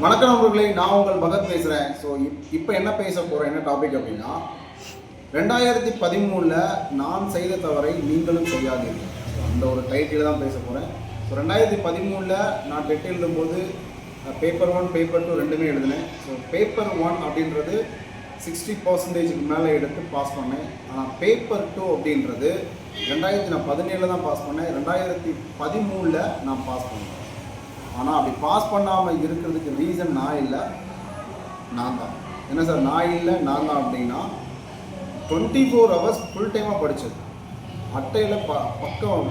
வணக்கம் நண்பர்களே, நான் உங்கள் பகத் பேசுகிறேன். ஸோ இப்போ என்ன பேச போகிறேன், என்ன டாபிக் அப்படின்னா 2013 நான் செய்த தவறை நீங்களும் செய்யாதீர்கள். ஸோ அந்த ஒரு டைட்டில் தான் பேச போகிறேன். ஸோ 2013 நான் டெட் எழுதும்போது பேப்பர் 1 பேப்பர் 2 ரெண்டுமே எழுதினேன். ஸோ பேப்பர் 1 அப்படின்றது 60% மேலே எடுத்து பாஸ் பண்ணேன். ஆனால் பேப்பர் 2 அப்படின்றது 2017 தான் பாஸ் பண்ணேன். 2013 நான் பாஸ் பண்ணேன். ஆனால் அப்படி பாஸ் பண்ணாமல் இருக்கிறதுக்கு ரீசன் நான் இல்லை, நான் தான். என்ன சார் நான் இல்லை நான் தான் அப்படின்னா 24 hours ஃபுல் டைமாக படித்தது. அட்டையில் பக்கம்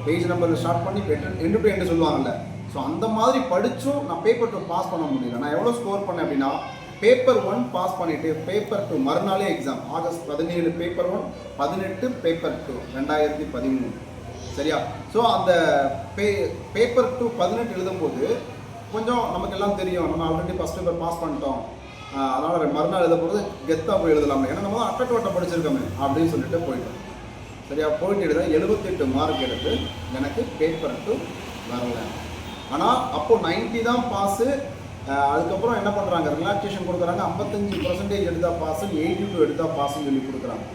பேஜ் நம்பரில் ஸ்டார்ட் பண்ணி எண்டு டு எண்டு சொல்லுவாங்கல்ல. ஸோ அந்த மாதிரி படித்தும் நான் பேப்பர் 2 பாஸ் பண்ண முடியல. நான் எவ்வளோ ஸ்கோர் பண்ணேன் அப்படின்னா பேப்பர் 1 பாஸ் பண்ணிவிட்டு பேப்பர் 2 மறுநாளே எக்ஸாம். August 17 paper 1, 18 paper 2 2013. சரியா? ஸோ அந்த பேப்பர் 2 18 எழுதும்போது கொஞ்சம் நமக்கு எல்லாம் தெரியும், நம்ம ஆல்ரெடி ஃபஸ்ட் பேப்பர் பாஸ் பண்ணிட்டோம், அதனால் மறுநாள் எழுத போகிறது கெத்தாக போய் எழுதலாமே, ஏன்னா நம்ம தான் அட்டை வட்டம் படிச்சிருக்கோமே அப்படின்னு சொல்லிட்டு போயிட்டோம். சரியா? போயிட்டு எழுத 78 மார்க் எடுத்து எனக்கு பேப்பர் 2 வரல. ஆனால் அப்போது 90 தான் பாஸு. அதுக்கப்புறம் என்ன பண்ணுறாங்க, ரிலாக்ஸேஷன் கொடுக்குறாங்க. 55% எடுத்தால் பாஸு, 82 எடுத்தால் பாஸுன்னு சொல்லி கொடுக்குறாங்க.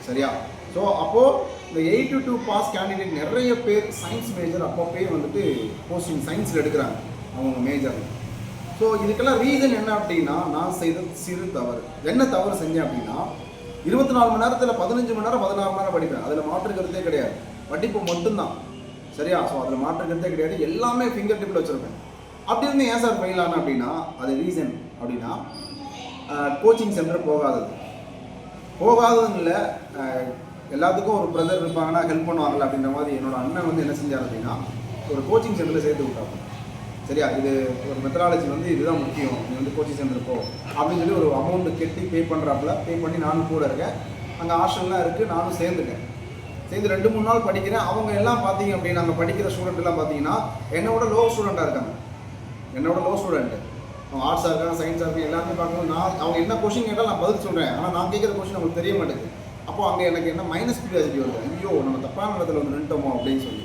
சரியா? ஸோ அப்போது இந்த 82 பாஸ் கேண்டிடேட் நிறைய பேர் சயின்ஸ் மேஜர் அப்போவே வந்துட்டு போஸ்டிங் சயின்ஸில் எடுக்கிறாங்க அவங்க மேஜர். ஸோ இதுக்கெல்லாம் ரீசன் என்ன அப்படின்னா நான் செய்த சிறு தவறு. என்ன தவறு செஞ்சேன் அப்படின்னா 24 மணி நேரத்தில் 15 மணி நேரம் 16 மணி நேரம் படிப்பேன். அதில் மாற்று கருத்தே கிடையாது, படிப்பு மட்டும்தான். சரியா? ஸோ அதில் மாற்று கருத்தே கிடையாது, எல்லாமே ஃபிங்கர் டிப்பில் வச்சுருப்பேன். அப்படி இருந்து ஏன் சார் ஃபெயில் ஆனேன் அப்படின்னா அது ரீசன் அப்படின்னா கோச்சிங் சென்டர் போகாததும் இல்லை. எல்லாத்துக்கும் ஒரு பிரதர் இருப்பாங்கன்னா ஹெல்ப் பண்ணுவாங்கல்ல அப்படின்ற மாதிரி என்னோட அண்ணன் வந்து என்ன செஞ்சார் அப்படின்னா ஒரு கோச்சிங் சென்டரில் சேர்த்து விட்டாங்க. சரியா? இது ஒரு மெத்தடாலஜி வந்து இதுதான் முக்கியம், நீ வந்து கோச்சிங் சென்டர் போ அப்படின்னு சொல்லி ஒரு அமௌண்ட்டு கட்டி பே பண்ணி நானும் கூட இருக்கேன். அங்கே ஹாஸ்டல்லாம் இருக்குது, நானும் சேர்ந்து 2-3 நாள் படிக்கிறேன். அவங்க எல்லாம் பார்த்தீங்க அப்படின்னா அங்கே படிக்கிற ஸ்டூடெண்ட் எல்லாம் பார்த்தீங்கன்னா என்னோட லோ ஸ்டூடெண்ட்டாக இருக்காங்க. அவங்க ஆர்ட்ஸாக இருக்காங்க, சயின்ஸாக இருக்காங்க. எல்லாத்தையும் பார்க்கும்போது அவங்க என்ன கொஷின் கேட்டால் நான் பதில் சொல்கிறேன், ஆனால் நான் கேட்குற கொஷின் அவங்களுக்கு தெரிய மாட்டேங்குது. அப்போ அங்கே எனக்கு என்ன மைனஸ் கியூரியாசிட்டி வருது, ஐயோ நம்ம தப்பான இடத்துல வந்து நின்ட்டோமோ அப்படின்னு சொல்லி.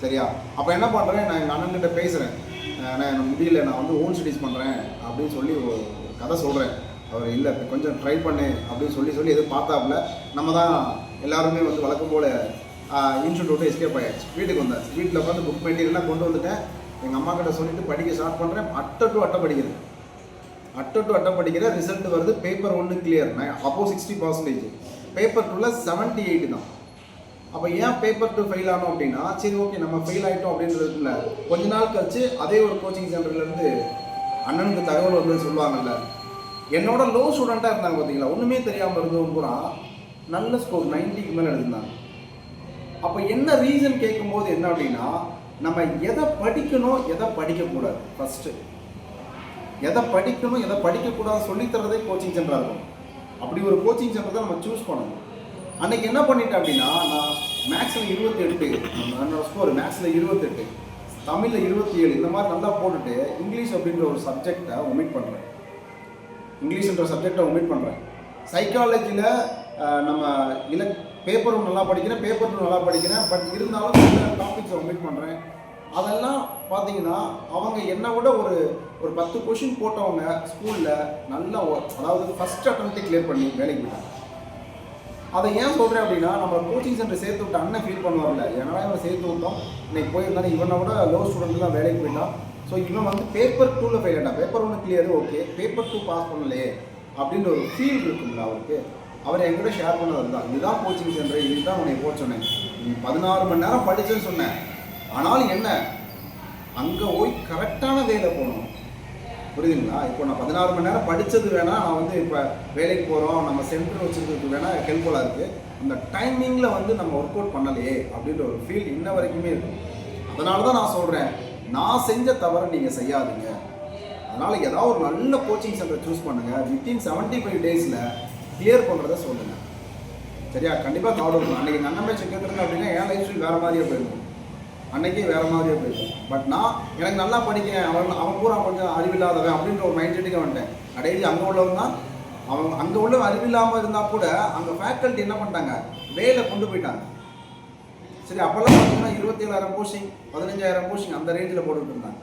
சரியா? அப்போ என்ன பண்ணுறேன், நான் எங்கள் அண்ணன்கிட்ட பேசுகிறேன், நான் எனக்கு முடியல, நான் வந்து ஓன் ஸ்டடீஸ் பண்ணுறேன் அப்படின்னு சொல்லி ஒரு கதை சொல்கிறேன். அவர் இல்லை கொஞ்சம் ட்ரை பண்ணு அப்படின்னு சொல்லி எதுவும் பார்த்தாப்புல நம்ம தான் எல்லாருமே வந்து வழக்கம் போல் இன்ஸ்டியூட் எஸ்கேப் ஆகிடுச்சு. வீட்டுக்கு வந்தாச்சு. வீட்டில் உட்காந்து புக் மெட்டீரியல்லாம் கொண்டு வந்துட்டேன். எங்கள் அம்மா கிட்ட சொல்லிவிட்டு படிக்க ஸ்டார்ட் பண்ணுறேன். அட்டை டு அட்டை படிக்கிறேன். ரிசல்ட் வருது. Paper 1 clear. அப்போ 60%, பேப்பர் 2ல் 78 தான். அப்போ ஏன் பேப்பர் 2 ஃபெயில் ஆனோம் அப்படின்னா சரி ஓகே நம்ம ஃபெயில் ஆகிட்டோம் அப்படின்றதுக்குள்ள கொஞ்ச நாள் கழிச்சு அதே ஒரு கோச்சிங் சென்டர்லேருந்து அண்ணனுக்கு தகவல் வந்து சொல்லுவாங்கல்ல, என்னோட லோ ஸ்டூடெண்ட்டாக இருந்தாங்க பார்த்தீங்களா, ஒன்றுமே தெரியாமல் இருந்தவங்க பூரா நல்ல ஸ்கோர் 90க்கு மேலே எடுத்திருந்தாங்க. அப்போ என்ன ரீசன் கேட்கும்போது என்ன அப்படின்னா நம்ம எதை படிக்கணும் எதை படிக்கக்கூடாது, ஃபஸ்ட்டு எதை படிக்கணும் எதை படிக்கக்கூடாது சொல்லித்தரதே கோச்சிங் சென்டராக இருக்கும். அப்படி ஒரு கோச்சிங் சென்டர் தான் நம்ம சூஸ் பண்ணணும். அன்றைக்கி என்ன பண்ணிட்டேன் அப்படின்னா நான் மேக்ஸில் 28, என்னோட ஸ்கோர் மேக்ஸில் 28, தமிழில் 27, இந்த மாதிரி நல்லா போட்டுட்டு இங்கிலீஷ் அப்படின்ற ஒரு சப்ஜெக்டை ஒமிட் பண்ணுறேன். சைக்காலஜியில் நம்ம பேப்பரும் நல்லா படிக்கிறேன், பேப்பர் 2 நல்லா படிக்கிறேன். பட் இருந்தாலும் சில டாபிக்ஸை ஒமிட் பண்ணுறேன். அதெல்லாம் பார்த்தீங்கன்னா அவங்க என்னை விட ஒரு 10 கொஷின் போட்டவங்க ஸ்கூலில் நல்லா, அதாவது ஃபஸ்ட் அட்டெம்ப்டே கிளியர் பண்ணி வேலைக்கு போயிட்டாங்க. அதை ஏன் சொல்கிறேன் அப்படின்னா நம்ம கோச்சிங் சென்டர் சேர்த்து விட்ட அண்ணன் ஃபீல் பண்ணுவார்ல, ஏன்னா இவன் சேர்த்து விட்டோம், இன்னைக்கு போயிருந்தாலும் இவனை விட லோ ஸ்டூடெண்ட் தான் வேலைக்கு போயிட்டான். ஸோ இவன் வந்து பேப்பர் 2ல் ஃபெயில் ஆகிட்டான். Paper 1 clear okay, paper 2 pass பண்ணலையே அப்படின்ற ஒரு ஃபீல் இருக்குங்களா அவருக்கு. அவர் என்கிட்ட ஷேர் பண்ணது தான், இதுதான் கோச்சிங் சென்டர், இதுதான் உன்னை போக சொன்னேன், நீ 16 மணி நேரம் படித்தேன்னு சொன்னேன், ஆனாலும் என்ன அங்கே போய் கரெக்டான வேலை போகணும். புரியுதுங்களா? இப்போ நான் 16 மணி நேரம் படித்தது வேணால் நான் வந்து இப்போ வேலைக்கு போகிறோம், நம்ம சென்டர் வச்சுருக்கிறதுக்கு வேணால் ஹெல்ப்ஃபுல்லாக இருக்குது. அந்த டைமிங்கில் வந்து நம்ம ஒர்க் அவுட் பண்ணலையே அப்படின்ற ஒரு ஃபீல் இன்ன வரைக்குமே இருக்கும். அதனால தான் நான் சொல்கிறேன், நான் செஞ்ச தவிர நீங்கள் செய்யாதீங்க. அதனால் ஏதாவது ஒரு நல்ல கோச்சிங் சென்டர் சூஸ் பண்ணுங்கள். வித்தின் 75 டேஸில் கிளியர் பண்ணுறதை சொல்லுங்கள். சரியா? கண்டிப்பாக தாட் இருக்கும். அன்றைக்கி நன்மை கேட்டுருந்தேன் அப்படின்னா என் லைஃப் ஸ்டைல் வேறு மாதிரியே போயிருக்கும், அன்றைக்கே வேறு மாதிரியே போயிருக்கும். பட் நான் எனக்கு நல்லா படிக்கிறேன், அவன் பூரா கொஞ்சம் அறிவில்லாதவன் அப்படின்ற ஒரு மைண்ட் செட்டுக்கு வந்துட்டேன். கடைசி அங்கே உள்ளவங்க தான் அங்கே உள்ள அறிவில்லாமல் இருந்தால் கூட அங்கே ஃபேக்கல்ட்டி என்ன பண்ணிட்டாங்க, வேலை கொண்டு போயிட்டாங்க. சரி, அப்போல்லாம் பார்த்தீங்கன்னா 27,000 போஸ்டிங் 15,000 போஸ்டிங் அந்த ரேஞ்சில் போட்டுக்கிட்டு இருந்தாங்க.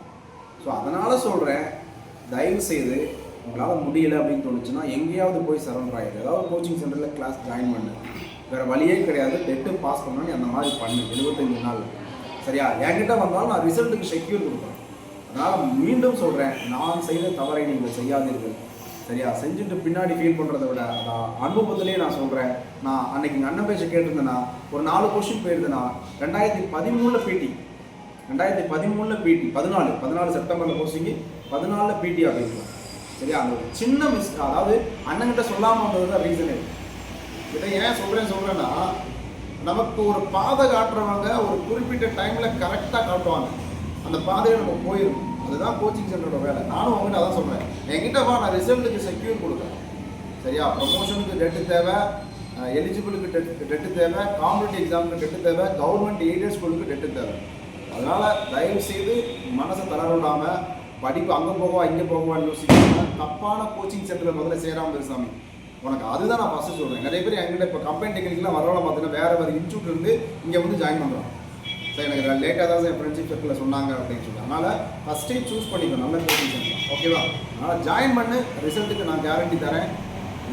ஸோ அதனால் சொல்கிறேன், தயவு செய்து உங்களால் முடியலை அப்படின்னு தோணுச்சுன்னா எங்கேயாவது போய் சரண்டர் ஆகிடு. ஏதாவது கோச்சிங் சென்டரில் கிளாஸ் ஜாயின் பண்ணு. வேறு வழியே கிடையாது. டெட்டு பாஸ் பண்ணணும் அந்த மாதிரி பண்ணு 75 நாள். சரியா? என்கிட்ட வந்தாலும் நான் ரிசல்ட்டுக்கு செக்யூர் கொடுப்பேன். அதனால் மீண்டும் சொல்கிறேன், நான் செய்த தவறை நீங்கள் செய்யாதீர்கள். சரியா? செஞ்சுட்டு பின்னாடி ஃபீல் பண்ணுறதை விட நான் அனுபவத்திலே நான் சொல்கிறேன். நான் அன்றைக்கி எங்கள் அண்ணன் பேச்சை கேட்டிருந்தேன்னா ஒரு 4 கொஸ்டின் போயிருந்தேன்னா 2013 பிடி 2013 பிடி 14 செப்டம்பரில் போஸ்டிங்கு 14 பிடி அப்படின்லாம். சரியா? அந்த ஒரு சின்ன அதாவது அண்ணன்கிட்ட சொல்லாமல் வந்தது தான் ரீசனே. இதை ஏன் சொல்கிறேன்னா நமக்கு ஒரு பாதை காட்டுறவங்க ஒரு குறிப்பிட்ட டைமில் கரெக்டாக காட்டுவாங்க. அந்த பாதையை நம்ம போயிடும். அதுதான் கோச்சிங் சென்டரோட வேலை. நானும் அவங்ககிட்ட அதான் சொல்கிறேன். என்கிட்ட வா, நான் ரிசல்ட்டுக்கு செக்யூர் கொடுக்குறேன். சரியா? ப்ரொமோஷனுக்கு டெட்டு தேவை, எலிஜிபிளுக்கு டெட்டு தேவை, காம்படிட்டிவ் எக்ஸாமுக்கு டெட்டு தேவை, கவர்மெண்ட் எய்டட் ஸ்கூலுக்கு டெட்டு தேவை. அதனால் தயவு செய்து மனசை தளரவிடாமல் படிப்பு அங்கே போவா இங்கே போவான்னு யோசிக்காமல் தப்பான கோச்சிங் சென்டரில் முதல்ல சேராமல் இருசாமி. உனக்கு அதுதான் நான் ஃபஸ்ட்டு சொல்கிறேன். நிறைய பேர் என்கிட்ட இப்போ கம்பெனி டெக்னிக்கெலாம் வரவங்க பார்த்தீங்கன்னா வேறு இன்ஸ்டியூட் இருந்து இங்கே வந்து ஜாயின் பண்ணுறோம். சார் எனக்கு லேட்டாக தான் என் ஃப்ரெண்ட்ஷிப் சர்க்கிளில் சொன்னாங்க அப்படின்னு சொல்லி. அதனால் ஃபஸ்ட்டே சூஸ் பண்ணிக்கணும் நல்ல கோச்சிங் சென்டர். ஓகேவா? அதனால் ஜாயின் பண்ணு. ரிசல்ட்டுக்கு நான் கேரண்டி தரேன்.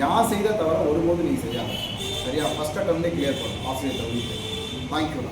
யார் செய்த தவிர ஒருபோது நீ செய்யாது. சரியா? ஃபஸ்ட் அட்டம்ப்டே கிளியர் பண்ணும் ஆசிரியர் வீட்டு. தேங்க்யூ.